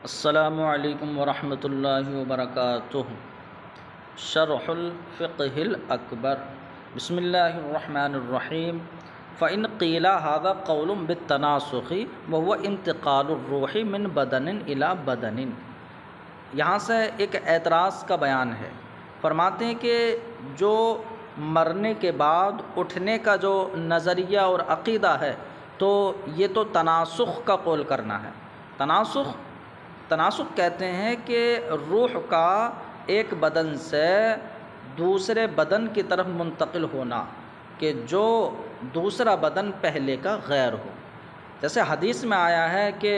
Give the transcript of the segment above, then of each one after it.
السلام علیکم ورحمۃ اللہ وبرکاتہ۔ شرح الفقہ الاکبر۔ بسم اللہ الرحمن الرحیم۔ فإن قیل هذا قول بالتناسخ وهو انتقال الروح من بدن إلى بدن۔ یہاں سے ایک اعتراض کا بیان ہے۔ فرماتے ہیں کہ جو مرنے کے بعد اٹھنے کا جو نظریہ اور عقیدہ ہے تو یہ تو تناسخ کا قول کرنا ہے۔ تناسخ کہتے ہیں کہ روح کا ایک بدن سے دوسرے بدن کی طرف منتقل ہونا، کہ جو دوسرا بدن پہلے کا غیر ہو۔ جیسے حدیث میں آیا ہے کہ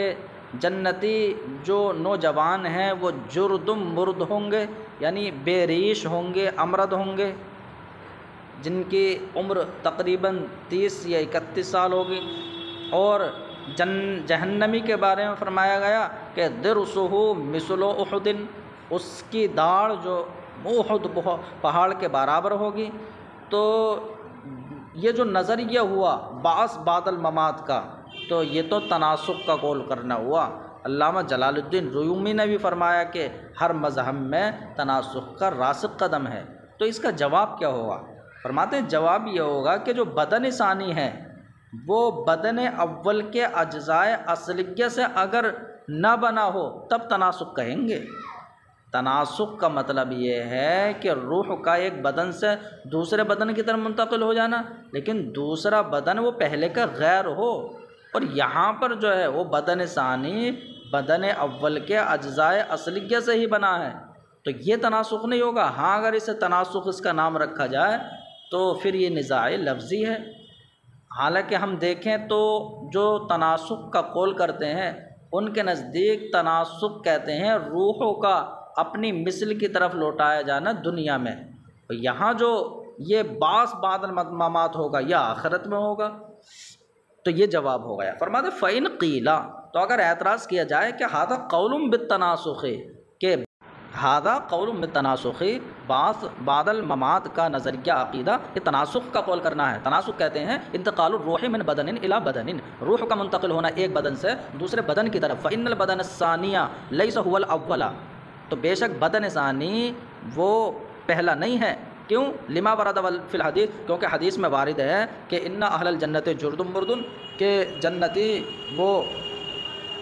جنتی جو نوجوان ہیں وہ جردم مرد ہوں گے، یعنی بے ریش ہوں گے، امرد ہوں گے، جن کی عمر تقریباً 30 یا 31 سال ہوگی۔ اور جہنمی کے بارے میں فرمایا گیا کہ درسہ مثل احد، اس کی داڑھ جو احد پہاڑ کے برابر ہوگی۔ تو یہ جو نظریہ ہوا بعث بعد الممات کا، تو یہ تو تناسخ کا قول کرنا ہوا۔ علامہ جلال الدین رومی نے بھی فرمایا کہ ہر مذہب میں تناسخ کا راسخ قدم ہے۔ تو اس کا جواب کیا ہوگا؟ فرماتے ہیں جواب یہ ہوگا کہ جو بدن ثانی ہے وہ بدن اول کے اجزائے اصلیہ سے اگر نہ بنا ہو تب تناسخ کہیں گے۔ تناسخ کا مطلب یہ ہے کہ روح کا ایک بدن سے دوسرے بدن کی طرف منتقل ہو جانا، لیکن دوسرا بدن وہ پہلے کا غیر ہو۔ اور یہاں پر جو ہے وہ بدن ثانی بدن اول کے اجزائے اصلیہ سے ہی بنا ہے، تو یہ تناسخ نہیں ہوگا۔ ہاں اگر اسے تناسخ اس کا نام رکھا جائے تو پھر یہ نزاع لفظی ہے۔ حالانکہ ہم دیکھیں تو جو تناسخ کا قول کرتے ہیں ان کے نزدیک تناسخ کہتے ہیں روحوں کا اپنی مثل کی طرف لوٹایا جانا دنیا میں۔ یہاں جو یہ بعث بعد الممات ہوگا یا آخرت میں ہوگا، تو یہ جواب ہو گیا۔ فرماتے فإن قیل، تو اگر اعتراض کیا جائے کہ ھذا قول بالتناسخ، کہ ھذا قول بالتناسخ، بعث بعد الممات کا نظریہ عقیدہ یہ تناسخ کا قول کرنا ہے۔ تناسخ کہتے ہیں انتقال الروح من بدن الی بدن، روح کا منتقل ہونا ایک بدن سے دوسرے بدن کی طرف۔ فإن البدن الثانی لیس هو الاول، تو بے شک بدن ثانی وہ پہلا نہیں ہے۔ کیوں؟ لما ورد فی الحدیث، کیونکہ حدیث میں وارد ہے کہ ان اہل الجنت جردم مردن، کہ جنتی وہ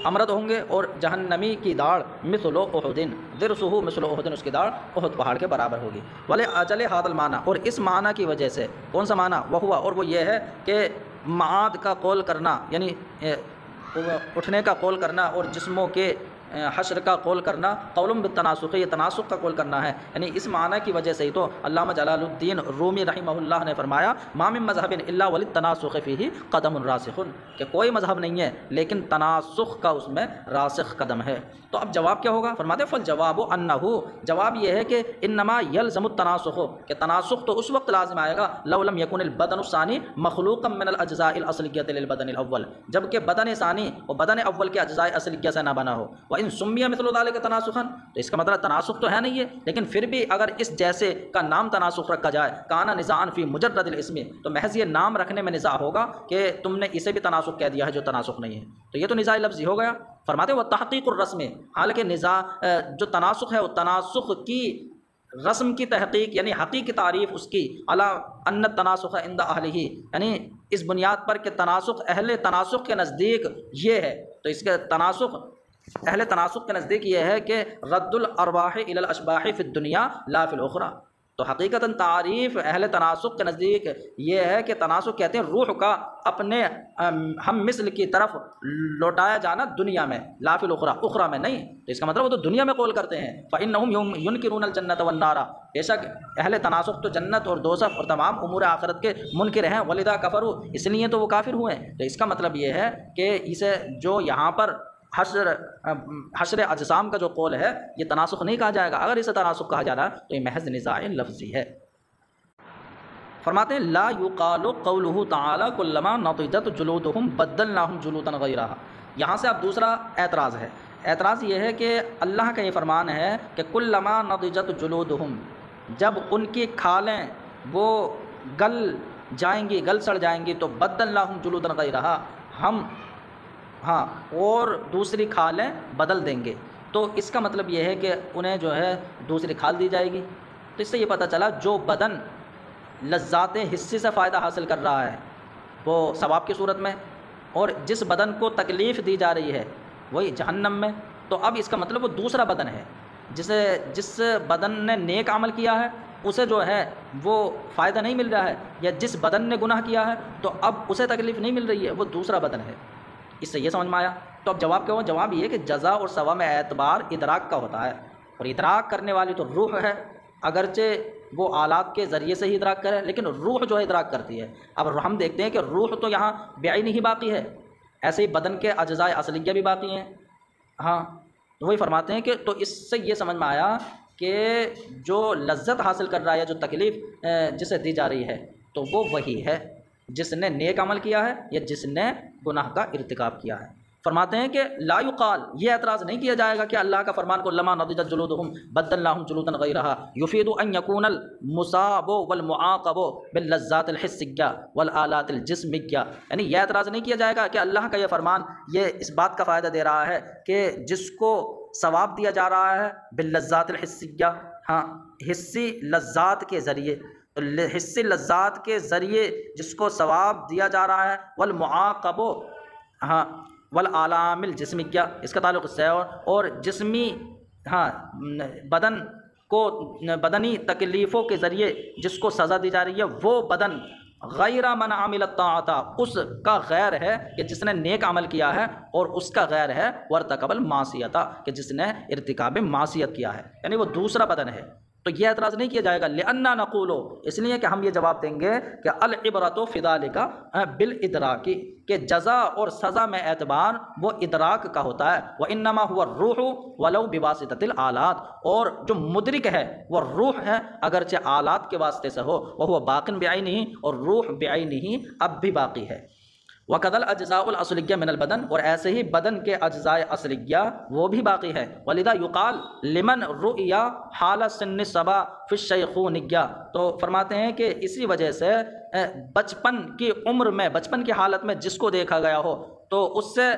امرد ہوں گے اور جہنمی کی داڑھ مثل احد، درسہ مثل احد، اس کی داڑھ احد پہاڑ کے برابر ہوگی۔ ولی اجل ھذا المعنی، اور اس معنی کی وجہ سے، کون سا معنی؟ وہ ہوا، اور وہ یہ ہے کہ معاد کا قول کرنا، یعنی اٹھنے کا قول کرنا اور جسموں کے حشر کا قول کرنا، قول بالتناسخ، یہ تناسخ کا قول کرنا ہے۔ یعنی اس معنی کی وجہ سے ہی تو علامہ جلال الدین رومی رحمہ اللہ نے فرمایا ما من مذہب الا وللتناسخ فیہ قدم راسخ، کہ کوئی مذہب نہیں ہے لیکن تناسخ کا اس میں راسخ قدم ہے۔ تو اب جواب کیا ہوگا؟ فرماتے فالجواب انہ، جواب یہ ہے کہ انما یلزم التناسخ، کہ تناسخ تو اس وقت لازم آئے گا لو لم یکن البدن الثانی مخلوقا من الاجزاء الاصلیہ للبدن الاول، جبکہ بدن ثانی وہ بدن اول کے اجزاء اصلیہ سے نہ بنا ہو۔ وان سمی مثل ذلك تناسخا، تو اس کا مطلب تناسخ تو ہے نہیں ہے، لیکن پھر بھی اگر اس جیسے کا نام تناسخ رکھا جائے کانا نزاعا فی مجرد الاسم، تو محض یہ نام رکھنے میں نزاع ہوگا کہ تم نے اسے بھی تناسخ کہہ دیا ہے جو تناسخ نہیں ہے، تو یہ تو نزاع لفظی ہو گیا۔ فرماتے وہ تحقیق الرسم، حالانکہ نزاع جو تناسخ ہے وہ تناسخ کی رسم کی تحقیق، یعنی حقیقی تعریف اس کی، علی ان التناسخ عند اہلہ، یعنی اس بنیاد پر کہ تناسخ اہل تناسخ کے نزدیک یہ ہے، تو اس کے تناسخ اہل تناسخ کے نزدیک یہ ہے کہ رد الارواح الی الاشباح فی الدنیا لا فی الاخری، تو حقیقتاً تعریف اہل تناسخ کے نزدیک یہ ہے کہ تناسخ کہتے ہیں روح کا اپنے ہم مثل کی طرف لوٹایا جانا دنیا میں، لا فی الاخری، اخری میں نہیں، تو اس کا مطلب وہ تو دنیا میں قول کرتے ہیں۔ فإنہم ینکرون الجنۃ والنار، بے شک اہل تناسخ تو جنت اور دوزخ اور تمام امور آخرت کے منکر ہیں، ولذا کفروا، اس لیے تو وہ کافر ہوئے۔ تو اس کا مطلب یہ ہے کہ اسے جو یہاں پر حشر اجسام کا جو قول ہے یہ تناسخ نہیں کہا جائے گا۔ اگر اسے تناسخ کہا جا رہا ہے تو یہ محض نزاع لفظی ہے۔ فرماتے ہیں لا یقال قولہ تعالی کلما نضجت جلودہم بدلناہم جلودا غیرہا، یہاں سے اب دوسرا اعتراض ہے۔ اعتراض یہ ہے کہ اللہ کا یہ فرمان ہے کہ کلما نضجت جلودہم، جب ان کی کھالیں وہ گل جائیں گی، گل سڑ جائیں گی، تو بدلناہم جلودا غیرہا، ہم اور دوسری کھالیں بدل دیں گے۔ تو اس کا مطلب یہ ہے کہ انہیں جو ہے دوسری کھال دی جائے گی۔ تو اس سے یہ پتہ چلا جو بدن لذات حصی سے فائدہ حاصل کر رہا ہے وہ ثواب کی صورت میں، اور جس بدن کو تکلیف دی جا رہی ہے وہی جہنم میں، تو اب اس کا مطلب وہ دوسرا بدن ہے جس بدن نے نیک عمل کیا ہے اسے جو ہے وہ فائدہ نہیں مل رہا ہے، یا جس بدن نے گناہ کیا ہے تو اب اسے تکلیف نہیں مل رہی ہے، وہ دوسرا بدن ہے۔ اس سے یہ سمجھ میں آیا۔ تو اب جواب کیا ہوا؟ جواب یہ کہ جزا اور ثواب میں اعتبار ادراک کا ہوتا ہے، اور ادراک کرنے والی تو روح ہے، اگرچہ وہ آلات کے ذریعے سے ہی ادراک کرے لیکن روح جو ہے ادراک کرتی ہے۔ اب ہم دیکھتے ہیں کہ روح تو یہاں بعین ہی باقی ہے، ایسے ہی بدن کے اجزاء اصلیہ بھی باقی ہیں۔ ہاں تو وہی فرماتے ہیں کہ تو اس سے یہ سمجھ میں آیا کہ جو لذت حاصل کر رہا ہے یا جو تکلیف جسے دی جا رہی ہے تو وہ وہی ہے جس نے نیک عمل کیا ہے یا جس نے گناہ کا ارتکاب کیا ہے۔ فرماتے ہیں کہ لا یقال، یہ اعتراض نہیں کیا جائے گا کہ اللہ کا فرمان کو لما نضجت جلودہم بدلناہم جلودا غیرہا یفید ان یکون المصاب والمعاقب باللذات الحسیہ والآلات الجسمیہ، یعنی یہ اعتراض نہیں کیا جائے گا کہ اللہ کا یہ فرمان یہ اس بات کا فائدہ دے رہا ہے کہ جس کو ثواب دیا جا رہا ہے باللذات الحسیہ، ہاں حسی لذات کے ذریعے، حسی لذات کے ذریعے جس کو ثواب دیا جا رہا ہے، والمعاقب، ہاں والآلام الجسمیہ، اس کا تعلق اس سے اور جسمی، ہاں بدن کو بدنی تکلیفوں کے ذریعے جس کو سزا دی جا رہی ہے وہ بدن غیر من عمل الطاعۃ، اس کا غیر ہے کہ جس نے نیک عمل کیا ہے، اور اس کا غیر ہے وارتکب المعصیۃ، کہ جس نے ارتکاب معصیت کیا ہے، یعنی وہ دوسرا بدن ہے۔ تو یہ اعتراض نہیں کیا جائے گا، لأننا نقول، اس لیے کہ ہم یہ جواب دیں گے کہ العبرۃ فی ذلک بالادراک، کہ جزا اور سزا میں اعتبار وہ ادراک کا ہوتا ہے، وانما هو الروح ولو بواسطۃ الآلات، اور جو مدرک ہے وہ روح ہے اگرچہ آلات کے واسطے سے ہو، وهو باق بعینہ، اور روح بعینہ اب بھی باقی ہے۔ وَقَدَ الْأَجْزَاءُ الْأَصْلِيَّةُ مِنَ الْبَدَنِ، اور ایسے ہی بدن کے اجزاء اصلیہ وہ بھی باقی ہے۔ وَلِذَا يُقَالُ لِمَنْ رُؤِيَ حَالَ سِنِّ الصَّبَا فِي الشَّيْخُونِيَّةِ، تو فرماتے ہیں کہ اسی وجہ سے بچپن کی عمر میں، بچپن کی حالت میں جس کو دیکھا گیا ہو تو اس سے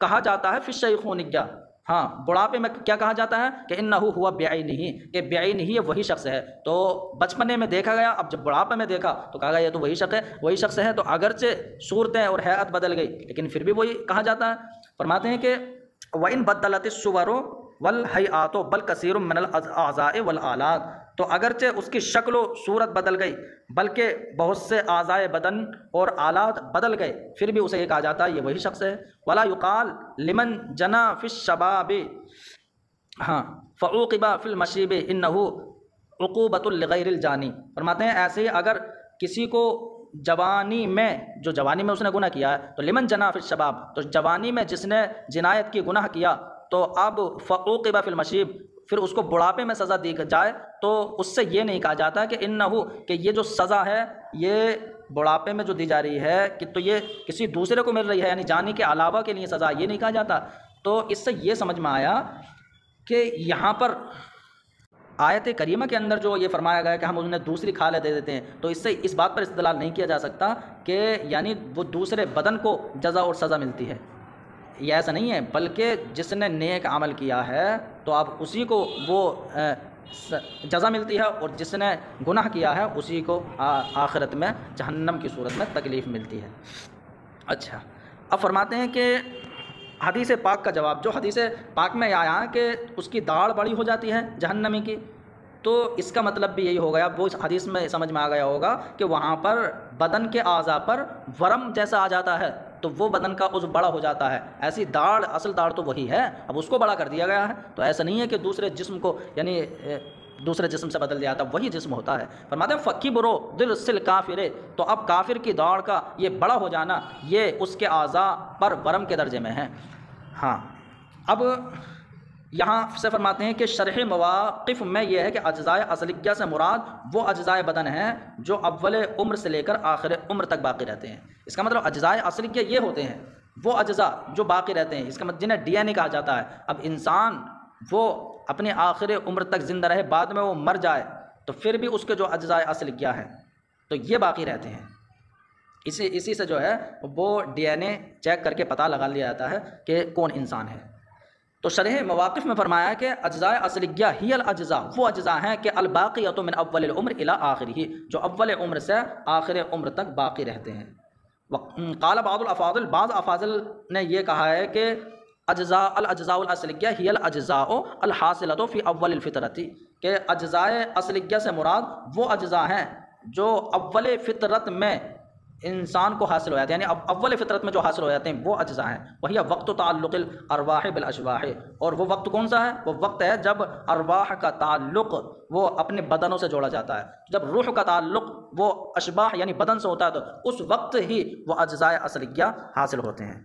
کہا جاتا ہے فی الشیخونیہ، ہاں بڑھاپے میں کیا کہا جاتا ہے کہ انہ ہوا بعینہ، کہ بعینہ وہی شخص ہے۔ تو بچپنے میں دیکھا گیا، اب جب بڑھاپے میں دیکھا تو کہا گیا یہ تو وہی شخص ہے، تو اگرچہ صورتیں اور ہیئت بدل گئی لیکن پھر بھی وہی کہا جاتا ہے۔ فرماتے ہیں کہ وَإِن بَدَّلَتِ الصُّوَرُ وَالْحَیْآتُ بَلْ کَثِیرٌ مِنَ الْأَعْضَاءِ وَالْآلَاتِ، تو اگرچہ اس کی شکل و صورت بدل گئی بلکہ بہت سے اعضائے بدن اور آلات بدل گئے پھر بھی اسے یہ کہا جاتا ہے یہ وہی شخص ہے۔ ولا یقال لمن جنا فی الشباب ہاں فعوقب فی المشیب انہ عقوبۃ لغیر الجانی، فرماتے ہیں ایسے ہی اگر کسی کو جوانی میں، جو جوانی میں اس نے گناہ کیا ہے، تو لمن جنا فی الشباب، تو جوانی میں جس نے جنایت کی، گناہ کیا، تو اب فعوقب فی المشیب، پھر اس کو بڑھاپے میں سزا دی جائے تو اس سے یہ نہیں کہا جاتا کہ انہو، کہ یہ جو سزا ہے یہ بڑھاپے میں جو دی جا رہی ہے کہ تو یہ کسی دوسرے کو مل رہی ہے، یعنی جانی کے علاوہ کے لیے سزا، یہ نہیں کہا جاتا۔ تو اس سے یہ سمجھ میں آیا کہ یہاں پر آیت کریمہ کے اندر جو یہ فرمایا گیا کہ ہم انہیں دوسری کھالیں دے دیتے ہیں، تو اس سے اس بات پر استدلال نہیں کیا جا سکتا کہ یعنی وہ دوسرے بدن کو جزا اور سزا ملتی ہے، یہ ایسا نہیں ہے، بلکہ جس نے نیک عمل کیا ہے تو اب اسی کو وہ جزا ملتی ہے، اور جس نے گناہ کیا ہے اسی کو آخرت میں جہنم کی صورت میں تکلیف ملتی ہے۔ اچھا، اب فرماتے ہیں کہ حدیث پاک کا جواب، جو حدیث پاک میں آیا کہ اس کی داڑھ بڑی ہو جاتی ہے جہنمی کی، تو اس کا مطلب بھی یہی ہو گیا، وہ حدیث میں سمجھ میں آ گیا ہوگا کہ وہاں پر بدن کے اعضاء پر ورم جیسا آ جاتا ہے تو وہ بدن کا عضو بڑا ہو جاتا ہے، ایسی داڑھ، اصل داڑھ تو وہی ہے، اب اس کو بڑا کر دیا گیا ہے، تو ایسا نہیں ہے کہ دوسرے جسم کو یعنی دوسرے جسم سے بدل دیا جاتا، وہی جسم ہوتا ہے۔ فرماتے ہیں فَكِبْرُ ضِرْسِ الْكَافِرِ، تو اب کافر کی داڑھ کا یہ بڑا ہو جانا یہ اس کے اعضاء پر ورم کے درجے میں ہے۔ ہاں، اب یہاں سے فرماتے ہیں کہ شرح مواقف میں یہ ہے کہ اجزاء اصلیہ سے مراد وہ اجزاء بدن ہیں جو اول عمر سے لے کر آخر عمر تک باقی رہتے ہیں۔ اس کا مطلب اجزاء اصلیہ یہ ہوتے ہیں وہ اجزاء جو باقی رہتے ہیں، اس کا مطلب جنہیں ڈی این اے کہا جاتا ہے۔ اب انسان وہ اپنے آخر عمر تک زندہ رہے، بعد میں وہ مر جائے تو پھر بھی اس کے جو اجزاء اصلیہ ہیں تو یہ باقی رہتے ہیں۔ اسی سے جو ہے وہ ڈی این اے چیک کر کے پتہ لگا لیا جاتا ہے کہ کون انسان ہے۔ تو شرح مواقف میں فرمایا کہ اجزاء اصلیہ ہی الاجزاء، وہ اجزاء ہیں کہ الباقیۃ من اول العمر الی آخرہ، جو اول عمر سے آخر عمر تک باقی رہتے ہیں۔ قال بعض الافاضل، بعض افاضل نے یہ کہا ہے کہ الاجزاء الاصلیہ ہی الاجزاء الحاصلۃ فی اول الفطرۃ، کہ اجزاء اصلیہ سے مراد وہ اجزاء ہیں جو اول فطرت میں انسان کو حاصل ہو جاتے ہیں، یعنی اول فطرت میں جو حاصل ہو جاتے ہیں وہ اجزاء ہیں۔ وہی وقت تعلق الارواح بالاشباح، اور وہ وقت کون سا ہے؟ وہ وقت ہے جب ارواح کا تعلق وہ اپنے بدنوں سے جوڑا جاتا ہے، جب روح کا تعلق وہ اشباح یعنی بدن سے ہوتا ہے، تو اس وقت ہی وہ اجزاء اصلیہ حاصل ہوتے ہیں۔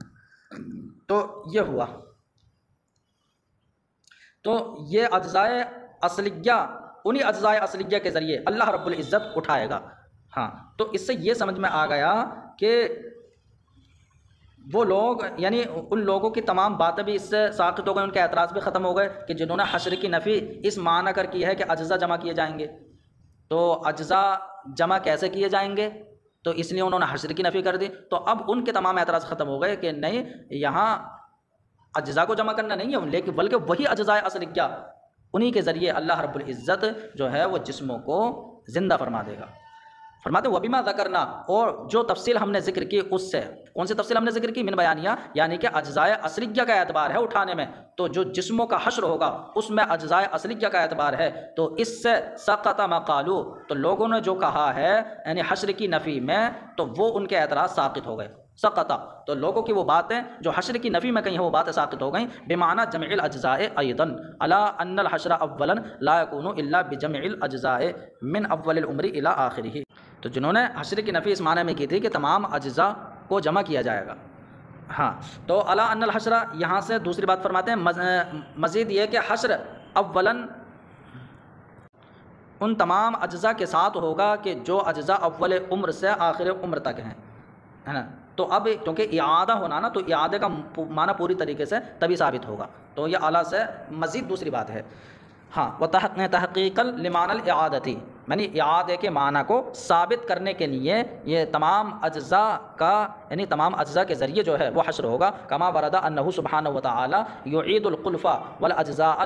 تو یہ ہوا، تو یہ اجزاء اصلیہ، انہی اجزاء اصلیہ کے ذریعے اللہ رب العزت اٹھائے گا۔ ہاں، تو اس سے یہ سمجھ میں آ گیا کہ وہ لوگ، یعنی ان لوگوں کی تمام باتیں بھی اس سے ساقط ہو گئے، ان کے اعتراض بھی ختم ہو گئے کہ جنہوں نے حشر کی نفی اس معنی کر کی ہے کہ اجزاء جمع کیے جائیں گے، تو اجزاء جمع کیسے کیے جائیں گے، تو اس لیے انہوں نے حشر کی نفی کر دی۔ تو اب ان کے تمام اعتراض ختم ہو گئے کہ نہیں، یہاں اجزاء کو جمع کرنا نہیں ہے، لیکن بلکہ وہی اجزاء اصلیہ، انہی کے ذریعے اللہ رب العزت جو ہے وہ جسموں کو زندہ فرما دے گا۔ فرماتے ہیں وَبِمَا ذَكَرْنَا، اور جو تفصیل ہم نے ذکر کی اس سے، کون سی تفصیل ہم نے ذکر کی؟ من بیانیہ، یعنی کہ اجزاء اصلیہ کا اعتبار ہے اٹھانے میں، تو جو جسموں کا حشر ہوگا اس میں اجزاء اصلیہ کا اعتبار ہے، تو اس سے سقط ما قالوا، تو لوگوں نے جو کہا ہے یعنی حشر کی نفی میں، تو وہ ان کے اعتراض ساقط ہو گئے۔ سقط، تو لوگوں کی وہ باتیں جو حشر کی نفی میں کہیں ہیں وہ باتیں ساقط ہو گئیں، بمعنی جمع الاجزاء ایضا علی ان الحشر اولا لا یکون الا بجمع الاجزاء من اول الامر الی آخرہ۔ تو جنہوں نے حشر کی نفی اس معنی میں کی تھی کہ تمام اجزاء کو جمع کیا جائے گا، ہاں، تو علی ان الحشر، یہاں سے دوسری بات فرماتے ہیں مزید یہ کہ حشر اولاً ان تمام اجزاء کے ساتھ ہوگا کہ جو اجزاء اول عمر سے آخر عمر تک ہیں، ہے نا۔ تو اب کیونکہ اعادہ ہونا نا، تو اعادے کا معنی پوری طریقے سے تبھی ثابت ہوگا، تو یہ اعلیٰ سے مزید دوسری بات ہے۔ ہاں، تحقیقا لمعنی الاعادتی، یعنی اعادے کے معنی کو ثابت کرنے کے لیے یہ تمام اجزاء کا، یعنی تمام اجزاء کے ذریعے جو ہے وہ حشر ہوگا، کما ورد انہ سبحانہ وتعالی یعید القلفہ والاجزاء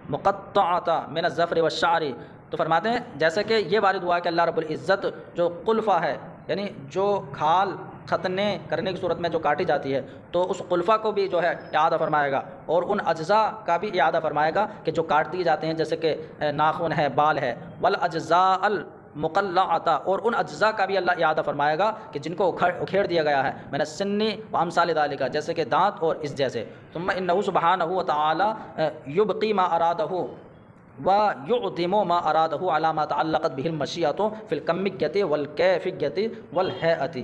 المقطعۃ من الظفر والشعر، تو فرماتے ہیں جیسے کہ یہ وارد ہوا کہ اللہ رب العزت جو قلفہ ہے، یعنی جو کھال ختنے کرنے کی صورت میں جو کاٹی جاتی ہے، تو اس قلفہ کو بھی جو ہے اعادہ فرمائے گا، اور ان اجزاء کا بھی اعادہ فرمائے گا کہ جو کاٹ دیے جاتے ہیں، جیسے کہ ناخن ہے، بال ہے، والاجزاء المقلعۃ، اور ان اجزاء کا بھی اللہ اعادہ فرمائے گا کہ جن کو اکھیڑ دیا گیا ہے، من السن وامثال ذلک، جیسے کہ دانت اور اس جیسے۔ ثم انہ سبحانہ وتعالی یبقی ما ارادہ وَيُعْدِمُ مَا أَرَادَهُ عَلَى مَا تَعَلَّقَتْ بِهِ الْمَشِيَّةُ فِي الْكَمِّيَّةِ وَالْكَيْفِيَّةِ وَالْهَيْئَةِ۔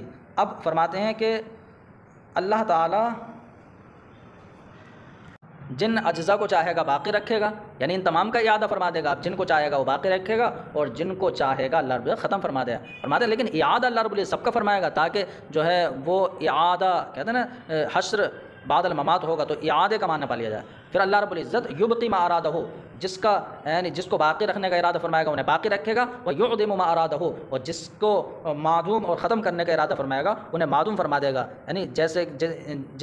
اب فرماتے ہیں کہ اللہ تعالیٰ جن اجزاء کو چاہے گا باقی رکھے گا، یعنی ان تمام کا اعادہ فرما دے گا، جن کو چاہے گا وہ باقی رکھے گا، اور جن کو چاہے گا اللہ رب العزت ختم فرما دے گا۔ فرماتے ہیں لیکن اعادہ اللہ رب العزت سب کا فرمائے گا، تاکہ جو ہے وہ اعادہ کہتے ہیں نا حشر بعد الممات ہوگا، تو اعادے کا معنی پا لیا جائے۔ پھر اللہ رب العزت یبقی ما ارادہ، جس کا یعنی جس کو باقی رکھنے کا ارادہ فرمائے گا انہیں باقی رکھے گا، وَيُعْدِمُ مَا أَرَادَهُ، اور جس کو معدوم اور ختم کرنے کا ارادہ فرمائے گا انہیں معدوم فرما دے گا، یعنی جیسے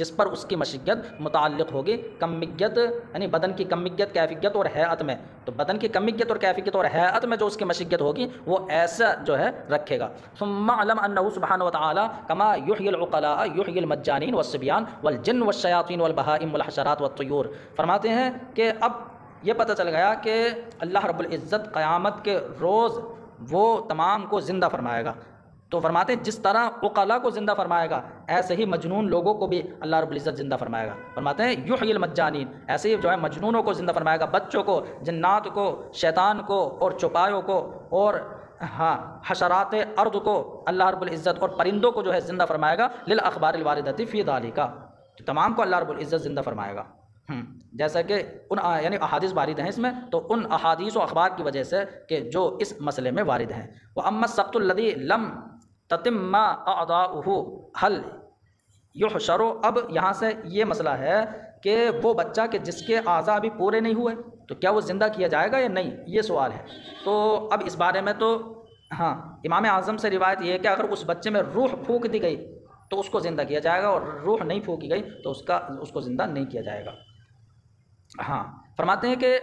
جس پر اس کی مشیت متعلق ہوگی، کمیت یعنی بدن کی کمیت، کیفیت اور حیات میں، تو بدن کی کمیت اور کیفیت اور حیات میں جو اس کی مشیت ہوگی وہ ایسا جو ہے رکھے گا۔ ثم علم انہ سبحانہ وتعالی کما یحیی العقلاء یحیی المجانین والصبیان والجن والشیاطین والبہائم والحشرات والطیور۔ فرماتے ہیں کہ اب یہ پتہ چل گیا کہ اللہ رب العزت قیامت کے روز وہ تمام کو زندہ فرمائے گا، تو فرماتے ہیں جس طرح عقلاء کو زندہ فرمائے گا ایسے ہی مجنون لوگوں کو بھی اللہ رب العزت زندہ فرمائے گا۔ فرماتے ہیں یحیی المجانین، ایسے ہی جو ہے مجنونوں کو زندہ فرمائے گا، بچوں کو، جنات کو، شیطان کو اور چوپایوں کو، اور ہاں حشرات ارض کو اللہ رب العزت اور پرندوں کو جو ہے زندہ فرمائے گا، للاخبار الواردۃ فی ذالک، تمام کو اللہ رب العزت زندہ فرمائے گا۔ جیسا کہ ان یعنی احادیث وارد ہیں اس میں، تو ان احادیث و اخبار کی وجہ سے کہ جو اس مسئلے میں وارد ہیں۔ وَأَمَّا السَّقْطُ الَّذِي لَمْ تَتِمَّ أَعْضَاؤُهُ هَلْ يُحْشَرُ، اب یہاں سے یہ مسئلہ ہے کہ وہ بچہ کہ جس کے اعضاء ابھی پورے نہیں ہوئے تو کیا وہ زندہ کیا جائے گا یا نہیں، یہ سوال ہے۔ تو اب اس بارے میں تو ہاں امام اعظم سے روایت یہ ہے کہ اگر اس بچے میں روح پھونک دی گئی تو اس کو زندہ کیا جائے گا، اور روح نہیں پھونکی گئی تو اس کو زندہ نہیں کیا جائے گا۔ ہاں، فرماتے ہیں کہ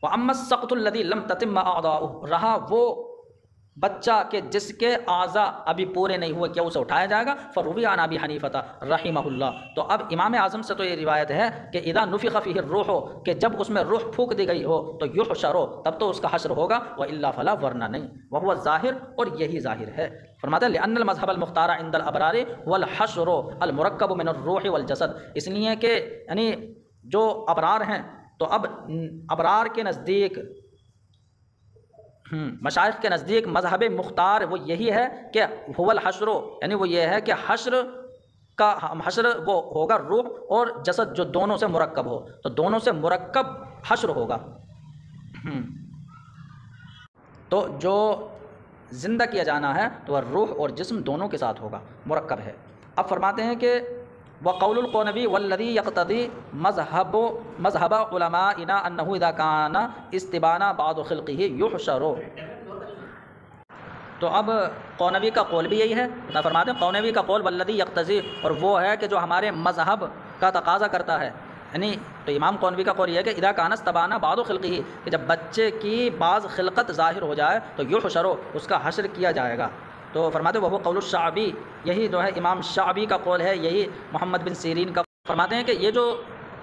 وَأَمَّا السَّقْطُ الَّذِي لَمْ تَتِمَّ أَعْضَاؤُهُ، رہا وہ بچہ کہ جس کے اعضاء ابھی پورے نہیں ہوئے، کیا اسے اٹھایا جائے گا؟ فَرُوِيَ عَنْ أَبِي حَنِيفَةَ رحمہ اللہ، تو اب امام اعظم سے تو یہ روایت ہے کہ اذا نفخ فیہ الروح، کہ جب اس میں روح پھونک دی گئی ہو تو یحشر، تب تو اس کا حشر ہوگا، وَإِلَّا فَلَا، ورنہ نہیں، وَهُوَ الظاہر، اور یہی ظاہر ہے۔ فرماتا ہے لأن المذهب المختار عند الابرار والحشر المرکب من الروح والجسد، اس لیے کہ یعنی جو ابرار ہیں تو اب ابرار کے نزدیک، مشائخ کے نزدیک مذہب مختار وہ یہی ہے کہ هو الحشر، یعنی وہ یہ ہے کہ حشر وہ ہوگا روح اور جسد جو دونوں سے مرکب ہو، تو دونوں سے مرکب حشر ہوگا۔ تو جو زندہ کیا جانا ہے تو وہ روح اور جسم دونوں کے ساتھ ہوگا، مرکب ہے۔ اب فرماتے ہیں کہ وقول القونبی والذی یقتضی مذہب علمائنا انہ اذا کان استبان بعض خلقہ یحشر، تو اب قونبی کا قول بھی یہی ہے، فرماتے ہیں قونبی کا قول والذی یقتضی، اور وہ ہے کہ جو ہمارے مذہب کا تقاضا کرتا ہے، یعنی تو امام قونبی کا قول یہ ہے کہ اذا کان استبان بعض خلقہ، کہ جب بچے کی بعض خلقت ظاہر ہو جائے تو یحشر، اس کا حشر کیا جائے گا۔ تو فرماتے ہیں وہ قول الشعبی، یہی جو ہے امام شعبی کا قول ہے، یہی محمد بن سیرین کا۔ فرماتے ہیں کہ یہ جو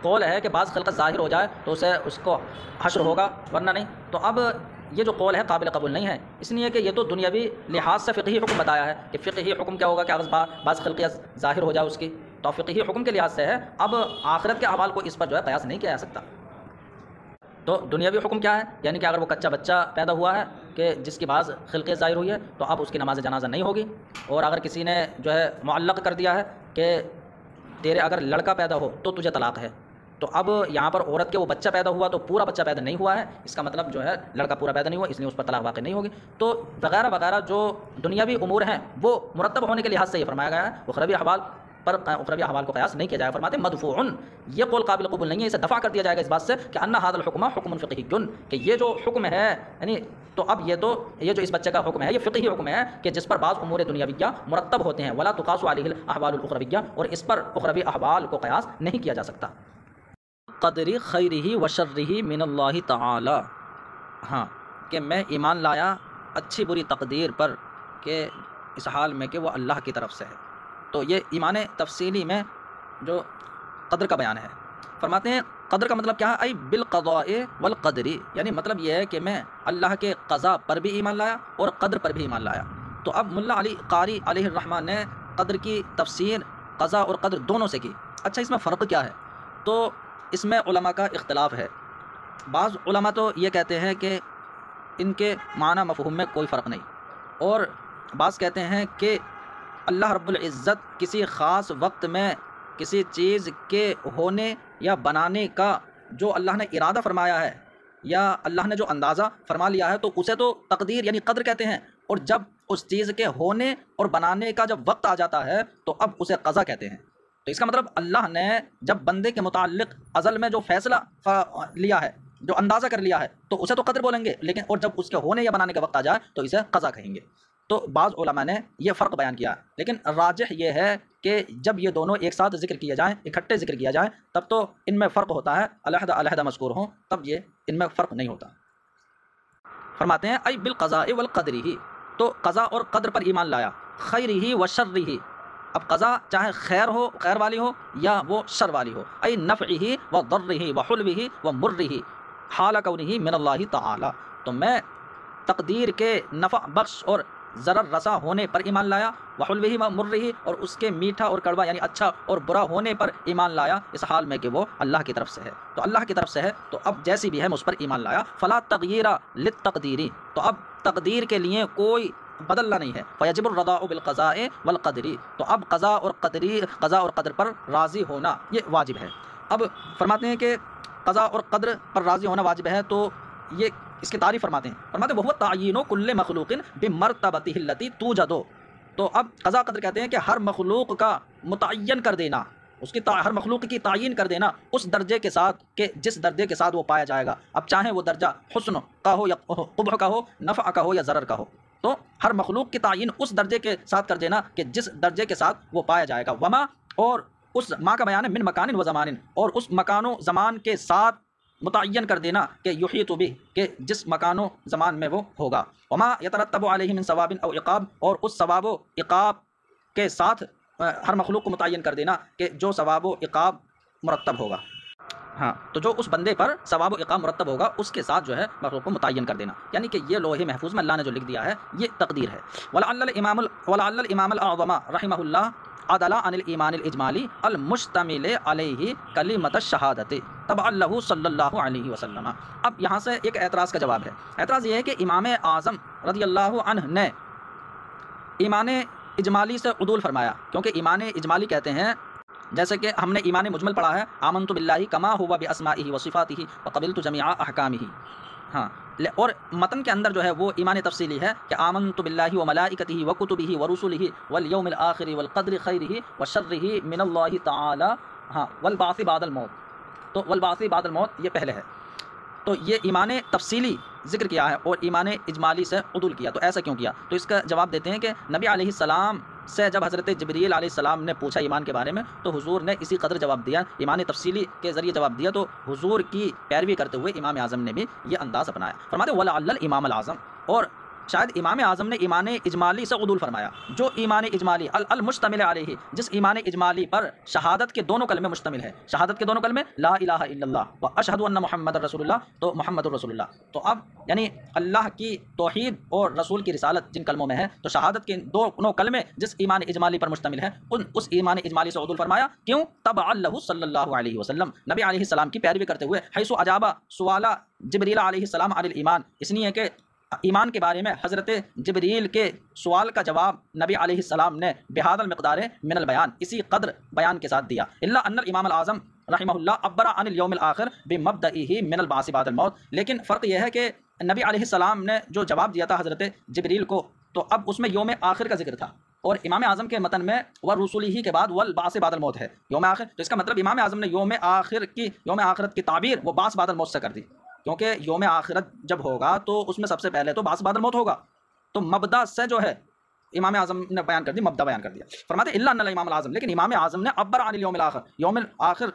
قول ہے کہ بعض خلقت ظاہر ہو جائے تو اس کو حشر ہوگا، ورنہ نہیں۔ تو اب یہ جو قول ہے قابل قبول نہیں ہے، اس لیے کہ یہ تو دنیاوی لحاظ سے فقہی حکم بتایا ہے کہ فقہی حکم کیا ہوگا کہ اگر بعض خلقیت ظاہر ہو جائے اس کی، تو فقہی حکم کے لحاظ سے ہے۔ اب آخرت کے احوال کو اس پر جو ہے قیاس نہیں کیا جا سکتا۔ تو دنیاوی حکم کیا ہے؟ یعنی کہ اگر وہ کچا بچہ پیدا ہوا ہے کہ جس کی بعض خلقیت ظاہر ہوئی ہے تو اب اس کی نماز جنازہ نہیں ہوگی، اور اگر کسی نے جو ہے معلق کر دیا ہے کہ تیرے اگر لڑکا پیدا ہو تو تجھے طلاق ہے، تو اب یہاں پر عورت کے وہ بچہ پیدا ہوا تو پورا بچہ پیدا نہیں ہوا ہے، اس کا مطلب جو ہے لڑکا پورا پیدا نہیں ہوا، اس لیے اس پر طلاق واقع نہیں ہوگی۔ تو وغیرہ وغیرہ جو دنیاوی امور ہیں وہ مرتب ہونے کے لحاظ سے یہ فرمایا گیا ہے، اخروی احوال پر اخروی احوال کو قیاس نہیں کیا جائے۔ فرماتے ہیں مدفوع، یہ قول قابل قبول نہیں ہے، اسے دفع کر دیا جائے گا اس بات سے کہ ان ھذا الحکم حکم فقہی، کہ یہ جو حکم ہے یعنی تو اب یہ جو اس بچے کا حکم ہے یہ فقہی حکم ہے کہ جس پر بعض امور دنیاویہ مرتب ہوتے ہیں، ولا تقاس علیہ الاحوال الاخرویہ، اور اس پر اخروی احوال کو قیاس نہیں کیا جا سکتا۔ قدر خیرہ و شرہ من اللہ تعالی، ہاں کہ میں ایمان لایا اچھی بری تقدیر پر کہ اس حال میں کہ وہ اللہ کی طرف سے ہے۔ تو یہ ایمان تفصیلی میں جو قدر کا بیان ہے۔ فرماتے ہیں قدر کا مطلب کیا ہے؟ ای بالقضاء والقدر، یعنی مطلب یہ ہے کہ میں اللہ کے قضاء پر بھی ایمان لایا اور قدر پر بھی ایمان لایا۔ تو اب ملا علی قاری علیہ الرحمہ نے قدر کی تفسیر قضاء اور قدر دونوں سے کی۔ اچھا اس میں فرق کیا ہے؟ تو اس میں علماء کا اختلاف ہے۔ بعض علماء تو یہ کہتے ہیں کہ ان کے معنی مفہوم میں کوئی فرق نہیں، اور بعض کہتے ہیں کہ اللہ رب العزت کسی خاص وقت میں کسی چیز کے ہونے یا بنانے کا جو اللہ نے ارادہ فرمایا ہے یا اللہ نے جو اندازہ فرما لیا ہے تو اسے تو تقدیر یعنی قدر کہتے ہیں، اور جب اس چیز کے ہونے اور بنانے کا جب وقت آ جاتا ہے تو اب اسے قضا کہتے ہیں۔ تو اس کا مطلب اللہ نے جب بندے کے متعلق ازل میں جو فیصلہ لیا ہے، جو اندازہ کر لیا ہے، تو اسے تو قدر بولیں گے، لیکن اور جب اس کے ہونے یا بنانے کا وقت آ جائے تو اسے قضا کہیں گے۔ تو بعض علماء نے یہ فرق بیان کیا، لیکن راجح یہ ہے کہ جب یہ دونوں ایک ساتھ ذکر کیا جائیں، اکٹھے ذکر کیا جائیں، تب تو ان میں فرق ہوتا ہے، علیحدہ علیحدہ مذکور ہوں تب یہ ان میں فرق نہیں ہوتا۔ فرماتے ہیں ای بالقضاء والقدر ہی، تو قضا اور قدر پر ایمان لایا، خیر ہی و شر ہی، اب قضا چاہے خیر ہو، خیر والی ہو یا وہ شر والی ہو، ای نفع ہی و ضر ہی و حلو ہی و مر ہی حال کونہ من اللہ تعالی، تو میں تقدیر کے نفع بخش اور ضرر رسا ہونے پر ایمان لایا، وحلوہ و مرہ، اور اس کے میٹھا اور کڑوا یعنی اچھا اور برا ہونے پر ایمان لایا، اس حال میں کہ وہ اللہ کی طرف سے ہے۔ تو اللہ کی طرف سے ہے تو اب جیسی بھی ہے میں اس پر ایمان لایا۔ فلا تغییر للتقدیر، تو اب تقدیر کے لیے کوئی بدلنا نہیں ہے۔ فیجب الرضاء بالقضاء والقدر، تو اب قضاء اور قدر پر راضی ہونا یہ واجب ہے۔ اب فرماتے ہیں کہ قضاء اور قدر پر راضی ہونا واجب ہے، تو یہ اس کی تعریف فرماتے ہیں وہ تعین کل مخلوق بمرتبتہ التی توجد، تو اب قضاء قدر کہتے ہیں کہ ہر مخلوق کا متعین کر دینا، اس کی ہر مخلوق کی تعین کر دینا اس درجے کے ساتھ کہ جس درجے کے ساتھ وہ پایا جائے گا، اب چاہے وہ درجہ حسن کا ہو یا قبح کا ہو، نفع کا ہو یا ضرر کا ہو۔ تو ہر مخلوق کی تعین اس درجے کے ساتھ کر دینا کہ جس درجے کے ساتھ وہ پایا جائے گا، وما اور اس ماں کا بیان ہے من مکان و زمان، اور اس مکان و زمان کے ساتھ متعین کر دینا کہ یحیط بہ کہ جس مکان و زمان میں وہ ہوگا، وما یترتب علیہ من ثواب او عقاب، اور اس ثواب و عقاب کے ساتھ ہر مخلوق کو متعین کر دینا کہ جو ثواب و عقاب مرتب ہوگا، ہاں تو جو اس بندے پر ثواب و عقاب مرتب ہوگا اس کے ساتھ جو ہے مخلوق کو متعین کر دینا، یعنی کہ یہ لوح محفوظ میں اللہ نے جو لکھ دیا ہے یہ تقدیر ہے۔ ولعل الامام الاعظم رحمہ اللہ عدل عن الایمان الاجمالی المشتمل علیہ کلمۃ الشہادۃ تبعا لہ صلی اللہ علیہ وسلم۔ اب یہاں سے ایک اعتراض کا جواب ہے۔ اعتراض یہ ہے کہ امام اعظم رضی اللہ عنہ نے ایمان اجمالی سے عدول فرمایا، کیونکہ ایمان اجمالی کہتے ہیں جیسے کہ ہم نے ایمان مجمل پڑھا ہے، آمنت باللہ کما ہوا باسمائہ وصفاتہ وقبلت جمیع احکامہ، ہاں اور متن کے اندر جو ہے وہ ایمان تفصیلی ہے کہ آمنت باللہ وملائکتہ وکتبہ ورسلہ والیوم الآخر والقدر خیرہ وشرہ من اللہ تعالی، ہاں والبعث بعد الموت، تو والبعث بعد الموت یہ پہلے ہے، تو یہ ایمان تفصیلی ذکر کیا ہے اور ایمان اجمالی سے عدول کیا، تو ایسا کیوں کیا؟ تو اس کا جواب دیتے ہیں کہ نبی علیہ السلام سے جب حضرت جبریل علیہ السلام نے پوچھا ایمان کے بارے میں تو حضور نے اسی قدر جواب دیا، ایمان تفصیلی کے ذریعے جواب دیا، تو حضور کی پیروی کرتے ہوئے امام اعظم نے بھی یہ انداز اپنایا۔ فرماتے ولعل الامام الاعظم، اور شاید امام اعظم نے ایمان اجمالی سے عدول فرمایا، جو ایمان اجمالی المشتمل علیہ جس ایمان اجمالی پر شہادت کے دونوں کلمے مشتمل ہے، شہادت کے دونوں کلمے لا الہ الا اللہ و اشہد ان محمد رسول اللہ، تو محمد رسول اللہ، تو اب یعنی اللہ کی توحید اور رسول کی رسالت جن کلموں میں ہے، تو شہادت کے دونوں کلمے جس ایمان اجمالی پر مشتمل ہے اس ایمان اجمالی سے عدول فرمایا، کیوں؟ تبعا لہ صلی اللہ علیہ وسلم، نبی علیہ السلام کی پیروی کرتے ہوئے، حیث اجابہ سوالا جبریل علیہ السلام عن الایمان، اس لیے کہ ایمان کے بارے میں حضرت جبریل کے سوال کا جواب نبی علیہ السلام نے بہذا المقدار من البیان، اسی قدر بیان کے ساتھ دیا، الا ان الامام الاعظم رحمہ اللہ عبر عن الیوم الاخر بمبدئہ من البعث بعد الموت، لیکن فرق یہ ہے کہ نبی علیہ السلام نے جو جواب دیا تھا حضرت جبریل کو تو اب اس میں یوم آخر کا ذکر تھا، اور امام اعظم کے متن میں ورسولہ کے بعد والبعث بعد الموت ہے، یوم آخر، تو اس کا مطلب امام اعظم نے یوم آخرت کی تعبیر وہ بعث بعد الموت سے کر دی، کیونکہ یوم آخرت جب ہوگا تو اس میں سب سے پہلے تو بعث بعد الموت ہوگا، تو مبدا سے جو ہے امام اعظم نے بیان کر دی، مبدا بیان کر دیا۔ فرماتے الا ان الامام الاعظم، لیکن امام اعظم نے عبر عن الیوم الاخر،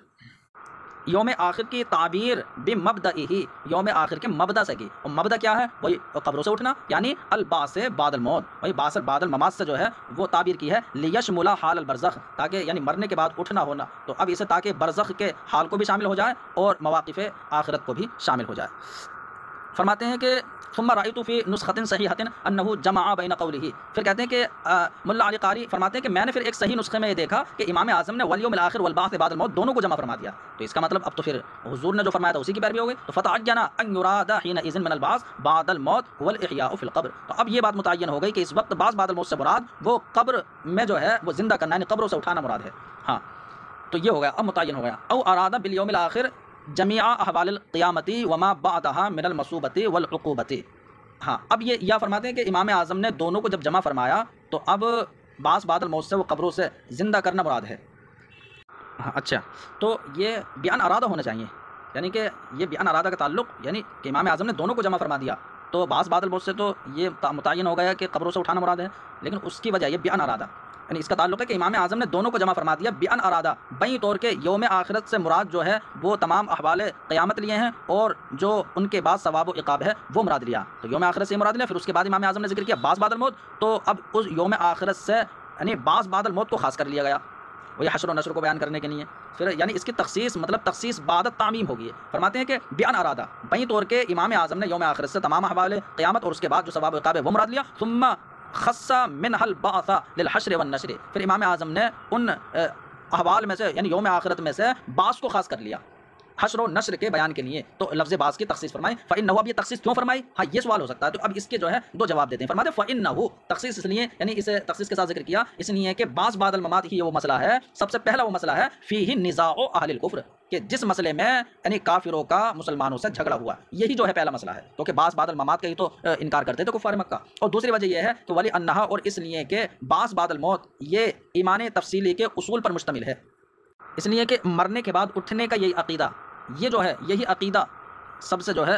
یوم آخر کی تعبیر بمبدئہ، یوم آخر کے مبدا سے کی، اور مبدا کیا ہے؟ وہی قبروں سے اٹھنا، یعنی البعث بعد الموت، وہی بعث بعد الممات سے جو ہے وہ تعبیر کی ہے، لیشمل حال البرزخ، تاکہ یعنی مرنے کے بعد اٹھنا ہونا، تو اب اسے تاکہ برزخ کے حال کو بھی شامل ہو جائے اور مواقف آخرت کو بھی شامل ہو جائے۔ فرماتے ہیں کہ ثم رأيت في نسخة صحيحة انه جمع بين قوله، پھر کہتے ہیں کہ ملا علی قاری فرماتے ہیں کہ میں نے پھر ایک صحیح نسخے میں یہ دیکھا کہ امام اعظم نے والیوم الاخر والبعث بعد الموت دونوں کو جمع فرما دیا، تو اس کا مطلب اب تو پھر حضور نے جو فرمایا تھا اسی کی پیروی ہو گئی، تو فتعین ان يراد حينئذ من البعث بعد الموت هو الاحیاء في القبر، تو اب یہ بات متعین ہو گئی کہ اس وقت بعث بعد الموت سے مراد وہ قبر میں جو ہے وہ زندہ کرنا، یعنی قبروں سے اٹھانا مراد ہے، ہاں تو یہ ہو گیا، اب متعین ہو گیا۔ او اراد بالیوم الاخر جمیع احوال القیامت وما بعدها من المصوبۃ والعقوبۃ، ہاں اب یہ یا فرماتے ہیں کہ امام اعظم نے دونوں کو جب جمع فرمایا تو اب بعث بعد الموت سے وہ قبروں سے زندہ کرنا مراد ہے، ہاں اچھا تو یہ بیان ارادہ ہونا چاہیے، یعنی کہ یہ بیان ارادہ کا تعلق یعنی کہ امام اعظم نے دونوں کو جمع فرما دیا تو بعث بعد الموت سے تو یہ متعین ہو گیا کہ قبروں سے اٹھانا مراد ہے، لیکن اس کی وجہ یہ بیان ارادہ، یعنی اس کا تعلق ہے کہ امام اعظم نے دونوں کو جمع فرما دیا بیان ارادہ، بیں طور کے یوم آخرت سے مراد جو ہے وہ تمام احوال قیامت لیے ہیں، اور جو ان کے بعد ثواب و عقاب ہے وہ مراد لیا، تو یوم آخرت سے مراد لیا، پھر اس کے بعد امام اعظم نے ذکر کیا بعث بعد الموت، تو اب اس یوم آخرت سے یعنی بعث بعد الموت کو خاص کر لیا گیا، وہی حشر و نشر کو بیان کرنے کے لیے، پھر یعنی اس کی تخصیص مطلب تخصیص بعد تعمیم ہوگی، فرماتے ہیں کہ بیان ارادہ بیں طور کے امام اعظم نے یوم آخرت سے تمام احوال قیامت اور اس کے بعد جو ثواب و عقاب ہے وہ مراد لیا، ثم خص منها البعث للحشر والنشر، پھر امام اعظم نے ان احوال میں سے یعنی یوم آخرت میں سے بعث کو خاص کر لیا حشر و نشر کے بیان کے لیے، تو لفظ بعث کی تخصیص فرمائی، فإنه، اب یہ تخصیص کیوں فرمائی؟ ہاں یہ سوال ہو سکتا ہے، تو اب اس کے جو ہے دو جواب دیتے ہیں، فرماتے ہیں فإنه تخصیص اس لیے یعنی اسے تخصیص کے ساتھ ذکر کیا اس لیے کہ بعث بعد الممات ہی وہ مسئلہ ہے، سب سے پہلا وہ مسئلہ ہے فیہ نزاع اہل الکفر، کہ جس مسئلے میں یعنی کافروں کا مسلمانوں سے جھگڑا ہوا، یہی جو ہے پہلا مسئلہ ہے، کیونکہ بعث بعد الممات کا ہی تو انکار کرتے تھے کفار مکہ، اور دوسری وجہ یہ ہے کہ ولی انہا، اور اس لیے کہ بعث بعد الموت یہ ایمان تفصیلی کے اصول پر مشتمل ہے، اس لیے کہ مرنے کے بعد اٹھنے کا یہی عقیدہ، یہ جو ہے یہی عقیدہ سب سے جو ہے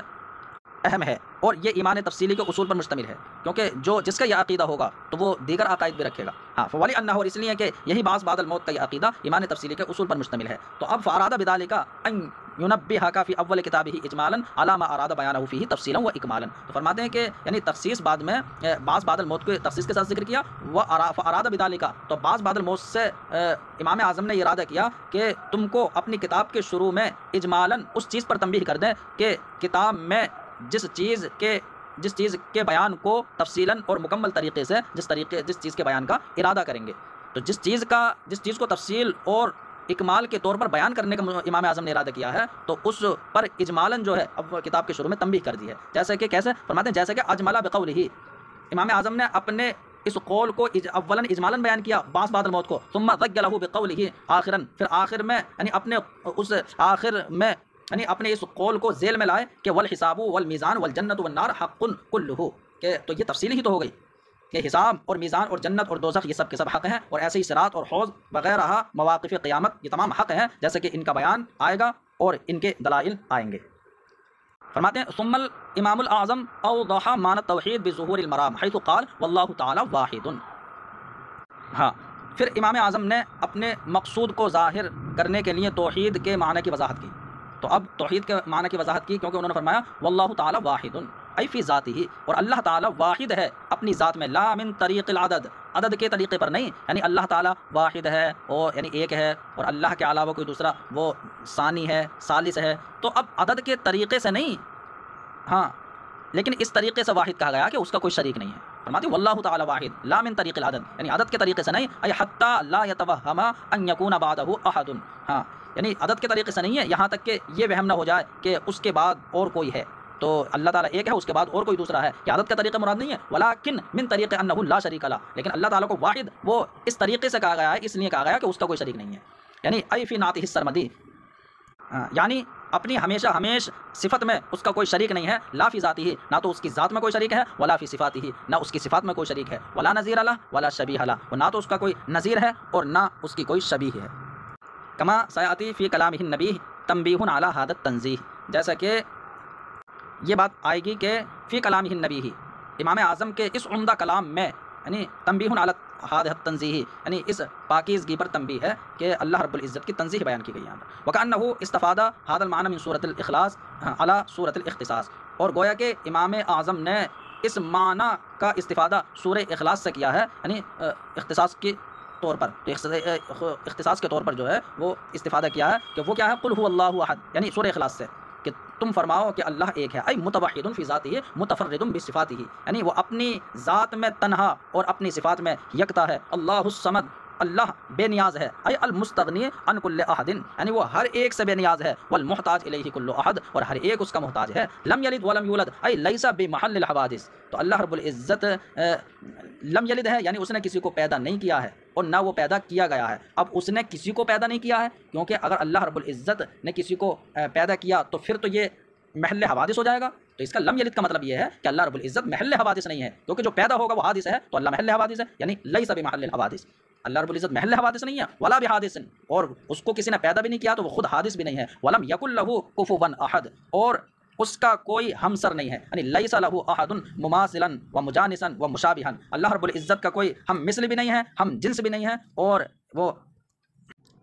اہم ہے، اور یہ ایمان تفصیلی کے اصول پر مشتمل ہے، کیونکہ جس کا یہ عقیدہ ہوگا تو وہ دیگر عقائد بھی رکھے گا۔ ہاں فولی انہ، اور اس لیے کہ یہی بعض بعد الموت کا یہ عقیدہ ایمان تفصیلی کے اصول پر مشتمل ہے۔ تو اب فاراد بذالک ان ینبہک فی اول کتابہ اجمالا علی ما اراد بیانہ فیہ تفصیلا و اکمالا، تو فرماتے ہیں کہ یعنی تخصیص بعد میں بعض بعد الموت کو تخصیص کے ساتھ ذکر کیا، فاراد بذالک، تو بعض بعد الموت سے امام اعظم نے یہ ارادہ کیا کہ تم کو اپنی کتاب کے شروع میں اجمالا اس چیز پر تنبیہ کر دیں کہ کتاب میں جس چیز کے بیان کو تفصیلاً اور مکمل طریقے سے جس چیز کے بیان کا ارادہ کریں گے، تو جس چیز کو تفصیل اور اکمال کے طور پر بیان کرنے کا امام اعظم نے ارادہ کیا ہے، تو اس پر اجمالاً جو ہے اب کتاب کے شروع میں تنبیہ کر دی ہے۔ جیسے کہ کیسے فرماتے ہیں، جیسے کہ اجملہ بقولہ، امام اعظم نے اپنے اس قول کو اولاً اجمالاً بیان کیا بعض بعد الموت کو، ثم ذکرہ بقولہ آخراً، پھر آخر میں یعنی اپنے اس قول کو ذیل میں لائے کہ والحساب والمیزان والجنت والنار حق کلہ، کہ تو یہ تفصیل ہی تو ہو گئی کہ حساب اور میزان اور جنت اور دوزخ یہ سب کے سب حق ہیں، اور ایسے ہی صراط اور حوض وغیرہ مواقف قیامت یہ تمام حق ہیں، جیسے کہ ان کا بیان آئے گا اور ان کے دلائل آئیں گے۔ فرماتے ہیں ثم الامام الاعظم اوضح معنی التوحید بظہور المرام حیث قال واللہ تعالی واحد۔ ہاں پھر امام اعظم نے اپنے مقصود کو ظاہر کرنے کے لیے توحید کے معنی کی وضاحت کی، تو اب توحید کے معنی کی وضاحت کی، کیونکہ انہوں نے فرمایا واللہ تعالی واحد ای فی ذاتہ، اور اللہ تعالی واحد ہے اپنی ذات میں، لا من طریق العدد، عدد کے طریقے پر نہیں، یعنی اللہ تعالی واحد ہے اور یعنی ایک ہے، اور اللہ کے علاوہ کوئی دوسرا وہ ثانی ہے، ثالث ہے، تو اب عدد کے طریقے سے نہیں، ہاں لیکن اس طریقے سے واحد کہا گیا کہ اس کا کوئی شریک نہیں ہے۔ فرماتے ہیں واللہ تعالی واحد لا من طریق العدد، یعنی عدد کے طریقے سے نہیں، ای حتی لا یتوہم ان یکون بعدہ احد، ہاں یعنی عدد کے طریقے سے نہیں ہے یہاں تک کہ یہ وہم نہ ہو جائے کہ اس کے بعد اور کوئی ہے، تو اللہ تعالیٰ ایک ہے اس کے بعد اور کوئی دوسرا ہے، کہ عدد کا طریقہ مراد نہیں ہے، ولیکن من طریق انہ لا شریک لہ، لیکن اللہ تعالیٰ کو واحد وہ اس طریقے سے کہا گیا ہے، اس لیے کہا گیا کہ اس کا کوئی شریک نہیں ہے، یعنی ای فی نعتہ السرمدی، یعنی اپنی ہمیش صفت میں اس کا کوئی شریک نہیں ہے، لا فی ذاتہ، نہ تو اس کی ذات میں کوئی شریک ہے، ولا فی صفاتہ، نہ اس کی صفات میں کوئی شریک ہے، ولا نظیر لہ ولا شبیہ لہ، نہ تو اس کا کوئی نظیر ہے اور نہ اس کی کوئی شبیہ ہے۔ کما سیاتی فی کلامہ النبی تنبیہ علی ھذا التنزیہ، جیسا کہ یہ بات آئے گی کہ فی کلامہ النبی، امام اعظم کے اس عمدہ کلام میں یعنی تنبیہ علی ھذا التنزیہ، یعنی اس پاکیزگی پر تنبیہ ہے کہ اللہ رب العزت کی تنزیہ بیان کی گئی ہے۔ وکأنہ استفاد ھذا المعنی من سورۃ الاخلاص علی سورۃ الاختصاص، اور گویا کہ امام اعظم نے اس معنی کا استفادہ سورہ اخلاص سے کیا ہے، یعنی اختصاص کے طور پر، اختصاص کے طور پر جو ہے وہ استفادہ کیا ہے، کہ وہ کیا ہے قل هو اللہ احد، یعنی سورہ اخلاص سے کہ تم فرماؤ کہ اللہ ایک ہے، ای متوحد فی ذاتہ متفرد بصفاتہ، یعنی وہ اپنی ذات میں تنہا اور اپنی صفات میں یکتا ہے، اللہ الصمد، اللہ بے نیاز ہے، ای المستغنی عن کل احد، یعنی وہ ہر ایک سے بے نیاز ہے، والمحتاج الیہ کل احد، اور ہر ایک اس کا محتاج ہے، لم یلد ولم یولد ای لیس بمحل الحوادث، تو اللہ رب العزت لم یلد ہے یعنی اس نے کسی کو پیدا نہیں کیا ہے اور نہ وہ پیدا کیا گیا ہے۔ اب اس نے کسی کو پیدا نہیں کیا ہے، کیونکہ اگر اللہ رب العزت نے کسی کو پیدا کیا تو پھر تو یہ محل حوادث ہو جائے گا، تو اس کا لم یلد کا مطلب یہ ہے کہ اللہ رب العزت محل حوادث نہیں ہے، کیونکہ جو پیدا ہوگا وہ حادث ہے، تو اللہ محل حوادث ہے، یعنی لیس بمحل الحوادث، اللہ رب العزت محل حوادث نہیں ہے، ولا بحادث، اور اس کو کسی نے پیدا بھی نہیں کیا تو وہ خود حادث بھی نہیں ہے، ولم یکن لہ کفوا احد، اور اس کا کوئی ہمسر نہیں ہے، یعنی لیس لہ احد مماثلا و مجانسا و مشابہا، اللہ رب العزت کا کوئی ہم مثل بھی نہیں ہے، ہم جنس بھی نہیں ہے، اور وہ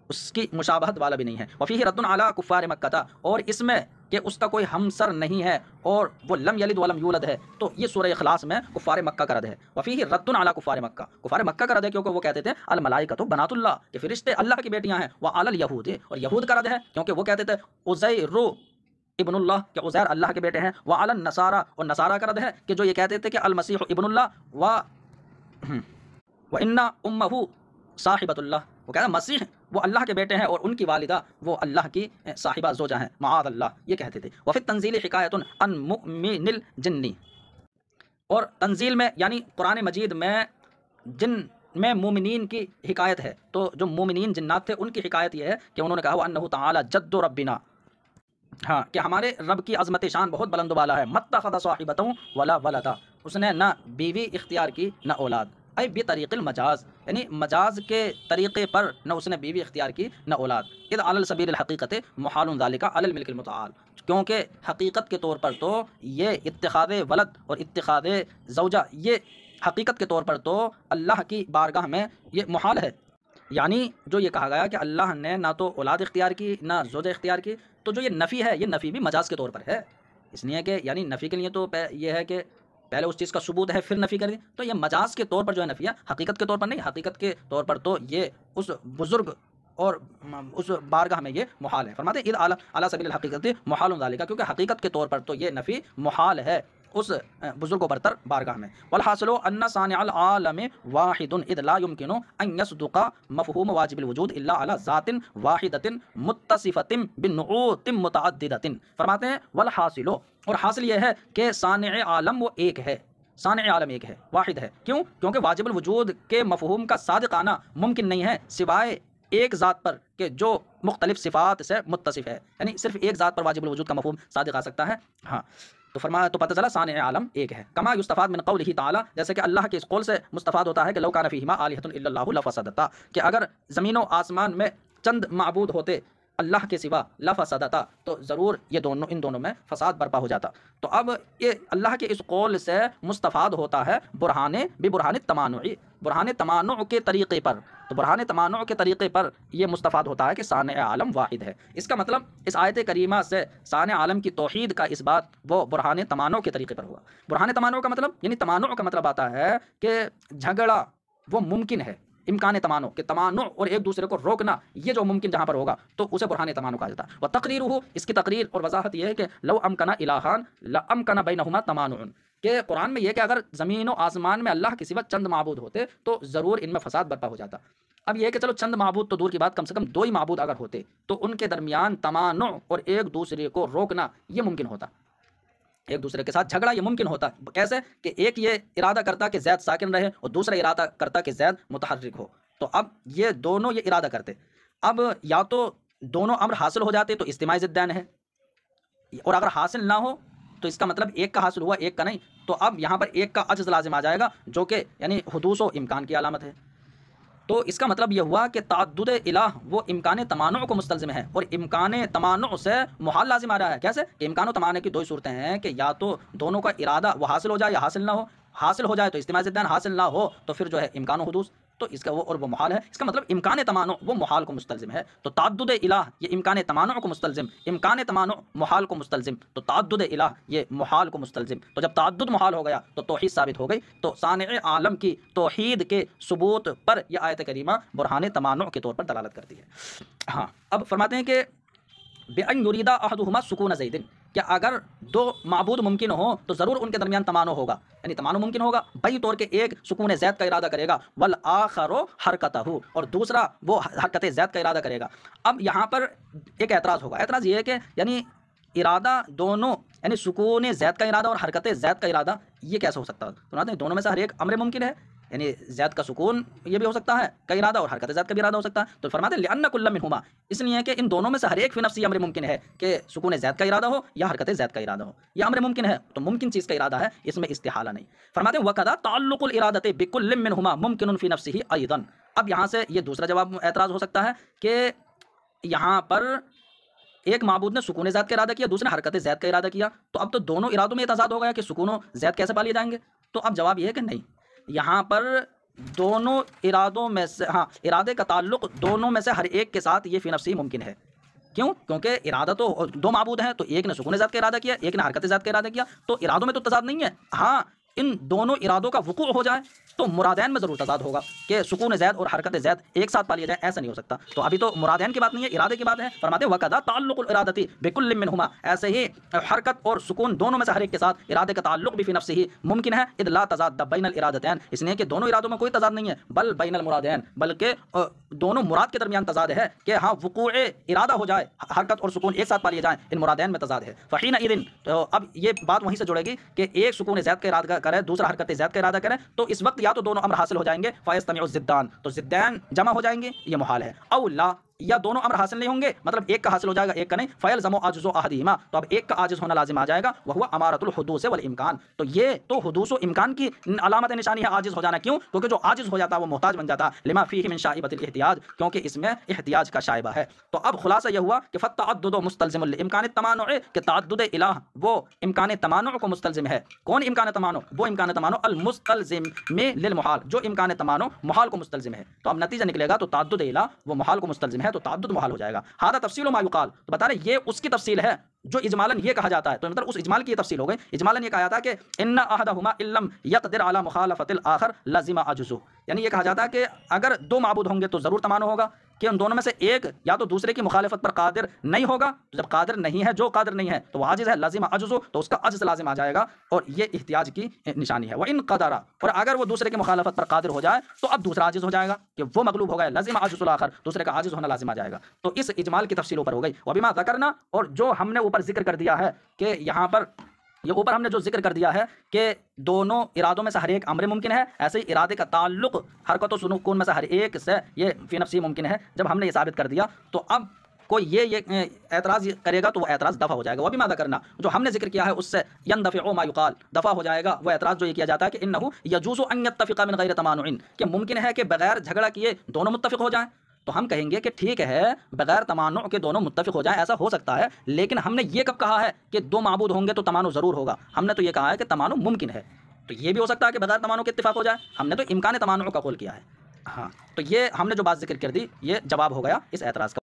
اس کی مشابہت والا بھی نہیں ہے۔ وفیہ رد علی کفار مکہ، اور اس میں کہ اس کا کوئی ہمسر نہیں ہے اور وہ لم یلد ولم یولد ہے، تو یہ سورہ اخلاص میں کفار مکہ کا رد ہے۔ وفیہ رد علی کفار مکہ، کفار مکہ کا رد ہے کیونکہ وہ کہتے تھے الملائکۃ بنات اللہ، کہ فرشتے اللہ کی بیٹیاں ہیں، وعلی الیہود، اور یہود کا رد ہے کیونکہ وہ کہتے تھے عزیر ابن اللہ، کہ عزیر اللہ کے بیٹے ہیں، وعلی النصارى، اور نصارہ کا رد ہے کہ جو یہ کہتے تھے کہ المسیح ابن اللہ وان امہ صاحبۃ اللہ، وہ کہتا ہے مسیح وہ اللہ کے بیٹے ہیں اور ان کی والدہ وہ اللہ کی صاحبہ زوجہ ہیں، معاذ اللہ، یہ کہتے تھے۔ وفی التنزیل حکایت عن مؤمن الجن، اور تنزیل میں یعنی قرآن مجید میں جن میں مومنین کی حکایت ہے، تو جو مومنین جنات تھے ان کی حکایت یہ ہے کہ انہوں نے کہا وانہ تعالی جد ربنا، ہاں کہ ہمارے رب کی عظمت شان بہت بلند و بالا ہے، متخذ صاحبۃ ولا ولدا، اس نے نہ بیوی اختیار کی نہ اولاد، ای بطریق المجاز، یعنی مجاز کے طریقے پر نہ اس نے بیوی اختیار کی نہ اولاد، اذ علی سبیل الحقیقت محال ذلک علی الملک المتعال، کیونکہ حقیقت کے طور پر تو یہ اتخاذ ولد اور اتخاذ زوجہ یہ حقیقت کے طور پر تو اللہ کی بارگاہ میں یہ محال ہے۔ یعنی جو یہ کہا گیا کہ اللہ نے نہ تو اولاد اختیار کی نہ زوجہ اختیار کی، تو جو یہ نفی ہے یہ نفی بھی مجاز کے طور پر ہے، اس لیے کہ یعنی نفی کے لیے تو یہ ہے کہ پہلے اس چیز کا ثبوت ہے پھر نفی کر دی، تو یہ مجاز کے طور پر جو ہے نفی ہے، حقیقت کے طور پر نہیں۔ حقیقت کے طور پر تو یہ اس بزرگ اور اس بارگاہ میں یہ محال ہے۔ فرماتے ہیں اذ علی سبیل الحقیقت محال ذالک، کیونکہ حقیقت کے طور پر تو یہ نفی محال ہے اس بزرگ و برتر بارگاہ میں۔ والحاصل ان صانع العالم واحد اذ لا يمكن ان يصدق مفہوم واجب الوجود الا على ذات واحدۃ متصفۃ بنعوت متعددۃ۔ فرماتے ہیں والحاصل، اور حاصل یہ ہے کہ صانع عالم وہ ایک ہے، صانع عالم ایک ہے، واحد ہے۔ کیوں؟ کیونکہ واجب الوجود کے مفہوم کا صادق آنا ممکن نہیں ہے سوائے ایک ذات پر کہ جو مختلف صفات سے متصف ہے، یعنی صرف ایک ذات پر واجب الوجود کا مفہوم صادق آ سکتا ہے۔ ہاں تو فرمایا تو پتہ چلا صانع عالم ایک ہے۔ کما یستفاد من قولہ تعالی، جیسے کہ اللہ کے اس قول سے مستفاد ہوتا ہے کہ لو کان فیہما آلہۃ الا اللہ لفسدتا، کہ اگر زمین و آسمان میں چند معبود ہوتے اللہ کے سوا لفسدتا، تو ضرور یہ دونوں ان دونوں میں فساد برپا ہو جاتا۔ تو اب یہ اللہ کے اس قول سے مستفاد ہوتا ہے برہان تمانع، برہان تمانع کے طریقے پر۔ تو برہان تمانع کے طریقے پر یہ مستفاد ہوتا ہے کہ صانع عالم واحد ہے۔ اس کا مطلب اس آیت کریمہ سے صانع عالم کی توحید کا اس بات وہ برہان تمانع کے طریقے پر ہوا۔ برہان تمانع کا مطلب یعنی تمانع کا مطلب آتا ہے کہ جھگڑا وہ ممکن ہے، امکان تمانع کہ تمانع اور ایک دوسرے کو روکنا یہ جو ممکن جہاں پر ہوگا تو اسے برہان تمانع کہا جاتا ہے۔ وہ تقریر اس کی تقریر اور وضاحت یہ ہے کہ لو امکن الہان لامکن بینہما تمانع، کہ قرآن میں یہ کہ اگر زمین و آسمان میں اللہ کے سوا چند معبود ہوتے تو ضرور ان میں فساد برپا ہو جاتا۔ اب یہ کہ چلو چند معبود تو دور کی بات، کم سے کم دو ہی معبود اگر ہوتے تو ان کے درمیان تمانع اور ایک دوسرے کو روکنا یہ ممکن ہوتا، ایک دوسرے کے ساتھ جھگڑا یہ ممکن ہوتا۔ کیسے کہ ایک یہ ارادہ کرتا کہ زید ساکن رہے اور دوسرا ارادہ کرتا کہ زید متحرک ہو، تو اب یہ دونوں یہ ارادہ کرتے، اب یا تو دونوں امر حاصل ہو جاتے تو اجتماعی ضدین ہے، اور اگر حاصل نہ ہو تو اس کا مطلب ایک کا حاصل ہوا ایک کا نہیں، تو اب یہاں پر ایک کا عجز لازم آ جائے گا جو کہ یعنی حدوث و امکان کی علامت ہے۔ تو اس کا مطلب یہ ہوا کہ تعدد الہ وہ امکان تمانع کو مستلزم ہے، اور امکان تمانع سے محال لازم آ رہا ہے۔ کیسے کہ امکان و تمانع کی دو ہی صورتیں ہیں کہ یا تو دونوں کا ارادہ وہ حاصل ہو جائے یا حاصل نہ ہو، حاصل ہو جائے تو اجتماعی ضدین، حاصل نہ ہو تو پھر جو ہے امکان و حدوث، تو اس کا وہ اور وہ محال ہے۔ اس کا مطلب امکان تمانع وہ محال کو مستلزم ہے، تو تعدد الہ یہ امکان تمانع کو مستلزم، امکان تمانع محال کو مستلزم، تو تعدد الہ یہ محال کو مستلزم۔ تو جب تعدد محال ہو گیا تو توحید ثابت ہو گئی، تو صانع عالم کی توحید کے ثبوت پر یہ آیت کریمہ برہان تمانع کے طور پر دلالت کرتی ہے۔ ہاں اب فرماتے ہیں کہ بِأَن يُرِيدَ أَحَدُهُمَا سُكُونَ زَيْدٍ، کہ اگر دو معبود ممکن ہوں تو ضرور ان کے درمیان تمانع ہوگا، یعنی تمانع ممکن ہوگا بئی طور کہ ایک سکون زید کا ارادہ کرے گا والآخر حرکتہ، اور دوسرا وہ حرکت زید کا ارادہ کرے گا۔ اب یہاں پر ایک اعتراض ہوگا، اعتراض یہ ہے کہ یعنی ارادہ دونوں یعنی سکون زید کا ارادہ اور حرکت زید کا ارادہ یہ کیسے ہو سکتا ہے؟ دونوں میں سے ہر ایک امر ممکن ہے، یعنی زید کا سکون یہ بھی ہو سکتا ہے کا ارادہ اور حرکت زید کا بھی ارادہ ہو سکتا ہے۔ تو فرماتے ہیں لأن کل منہما، اس لیے کہ ان دونوں میں سے ہر ایک فی نفسی امر ممکن ہے کہ سکون زید کا ارادہ ہو یا حرکت زید کا ارادہ ہو، یہ امر ممکن ہے، تو ممکن چیز کا ارادہ ہے، اس میں استحالہ نہیں۔ فرماتے ہیں وَكَذَا تعلق الارادۃ بكل منہما ممکن فی نفسہ ایضا۔ اب یہاں سے یہ دوسرا جواب اعتراض ہو سکتا ہے کہ یہاں پر ایک معبود نے سکون زید کا ارادہ کیا، دوسرے نے حرکت زید کا ارادہ کیا، تو اب تو دونوں ارادوں میں تضاد ہو گیا کہ سکون و زید کیسے پا لیے جائیں گے؟ تو اب جواب یہ ہے کہ نہیں، یہاں پر دونوں ارادوں میں سے ارادے کا تعلق دونوں میں سے ہر ایک کے ساتھ یہ فی نفسی ممکن ہے۔ کیوں؟ کیونکہ ارادہ تو دو معبود ہیں، تو ایک نے سکون زید کا ارادہ کیا، ایک نے حرکت زید کا ارادہ کیا، تو ارادوں میں تو تضاد نہیں ہے۔ ہاں ان دونوں ارادوں کا وقوع ہو جائے تو مرادین میں ضرور تضاد ہوگا کہ سکون زید اور حرکت زید ایک ساتھ پا لیا جائے، ایسا نہیں ہو سکتا۔ تو ابھی تو مرادین کی بات نہیں ہے، ارادے کی بات ہے۔ فرماتے ہیں وَكَذَا تعلق الارادۃ بكل منہما، ایسے ہی حرکت اور سکون دونوں میں سے ہر ایک کے ساتھ ارادے کا تعلق بھی فی نفسہ ہی ممکن ہے، اذ لا تضاد بین الارادتین، اس لیے کہ دونوں ارادوں میں کوئی تضاد نہیں ہے، بل بین المرادین، بلکہ دونوں مراد کے درمیان تضاد ہے کہ ہاں وقوع ارادہ ہو جائے، حرکت اور سکون ایک ساتھ پا لیے جائیں، ان مرادین میں تضاد ہے۔ فحینئذ، تو اب یہ بات وہیں سے جڑے گی کہ ایک سکون زید کا ارادہ کرے دوسرا حرکت زید کا ارادہ کرے، تو اس وقت یا تو دونوں امر حاصل ہو جائیں گے فیجتمع الضدان، تو ضدین جمع ہو جائیں گے، یہ محال ہے، او لا یا دونوں امر حاصل نہیں ہوں گے، مطلب ایک کا حاصل ہو جائے گا ایک کا نہیں، فیلزم عجز احدہما، تو اب ایک کا عاجز ہونا لازم آ جائے گا، وہو امارۃ الحدوث والامکان، تو یہ تو حدوث و امکان کی علامت نشانی ہے عاجز ہو جانا، کیوں؟ کیونکہ جو عاجز ہو جاتا ہے وہ محتاج بن جاتا ہے، لما فیہ من شائبۃ الاحتیاج، کیونکہ اس میں احتیاج کا شائبہ ہے۔ تو اب خلاصہ یہ ہوا کہ فالتعدد مستلزم لامکان التمانع، کہ تعدد الہ وہ امکان تمانع کو مستلزم ہے۔ کون امکان تمانع؟ وہ امکان تمانع المستلزم میں للمحال، جو امکان تمانع محال کو مستلزم ہے۔ تو اب نتیجہ نکلے گا تو تعدد الہ وہ محال کو مستلزم ہے تو تعدد محال ہو جائے گا۔ ہذا تفصیل ما یقال، تو بتا رہے یہ اس کی تفصیل ہے جو اجمالاً یہ کہا جاتا ہے، تو مطلب اس اجمال کی یہ تفصیل ہو گئی۔ اجمالاً یہ کہا جاتا ہے کہ ان احدہما ان لم یقدر علی مخالفۃ الاخر لزم عجزہ، یعنی یہ کہا جاتا ہے کہ اگر دو معبود ہوں گے تو ضرور تمانع ہوگا، کہ ان دونوں میں سے ایک یا تو دوسرے کی مخالفت پر قادر نہیں ہوگا، تو جب قادر نہیں ہے، جو قادر نہیں ہے تو وہ عاجز ہے، لازم عجزہ، تو اس کا عجز لازم آ جائے گا، اور یہ احتیاج کی نشانی ہے۔ وَإِن قَدَرَ، اور اگر وہ دوسرے کی مخالفت پر قادر ہو جائے تو اب دوسرا عاجز ہو جائے گا، کہ وہ مغلوب ہو گئے، لازم عجز الاخر، دوسرے کا عاجز ہونا لازم آ جائے گا۔ تو اس اجمال کی تفصیل اوپر ہو گئی۔ وبما ذکرنا، اور جو ہم نے اوپر ذکر کر دیا ہے کہ یہاں پر یہ اوپر ہم نے جو ذکر کر دیا ہے کہ دونوں ارادوں میں سے ہر ایک امر ممکن ہے، ایسے ہی ارادے کا تعلق حرکت و سکون میں سے ہر ایک سے یہ فی نفسی ممکن ہے۔ جب ہم نے یہ ثابت کر دیا تو اب کوئی یہ اعتراض کرے گا تو وہ اعتراض دفع ہو جائے گا۔ وبما ذکرنا، جو ہم نے ذکر کیا ہے اس سے يندفع ما يقال، دفع ہو جائے گا وہ اعتراض جو یہ کیا جاتا ہے کہ انه يجوز ان يتفق من غیر تمانع، کہ ممکن ہے کہ بغیر جھگڑا کیے دونوں متفق ہو جائیں، تو ہم کہیں گے کہ ٹھیک ہے بغیر تمانع کے دونوں متفق ہو جائیں، ایسا ہو سکتا ہے، لیکن ہم نے یہ کب کہا ہے کہ دو معبود ہوں گے تو تمانع ضرور ہوگا؟ ہم نے تو یہ کہا ہے کہ تمانع ممکن ہے، تو یہ بھی ہو سکتا ہے کہ بغیر تمانع کے اتفاق ہو جائے، ہم نے تو امکان تمانع کا قول کیا ہے۔ ہاں، تو یہ ہم نے جو بات ذکر کر دی یہ جواب ہو گیا اس اعتراض کا۔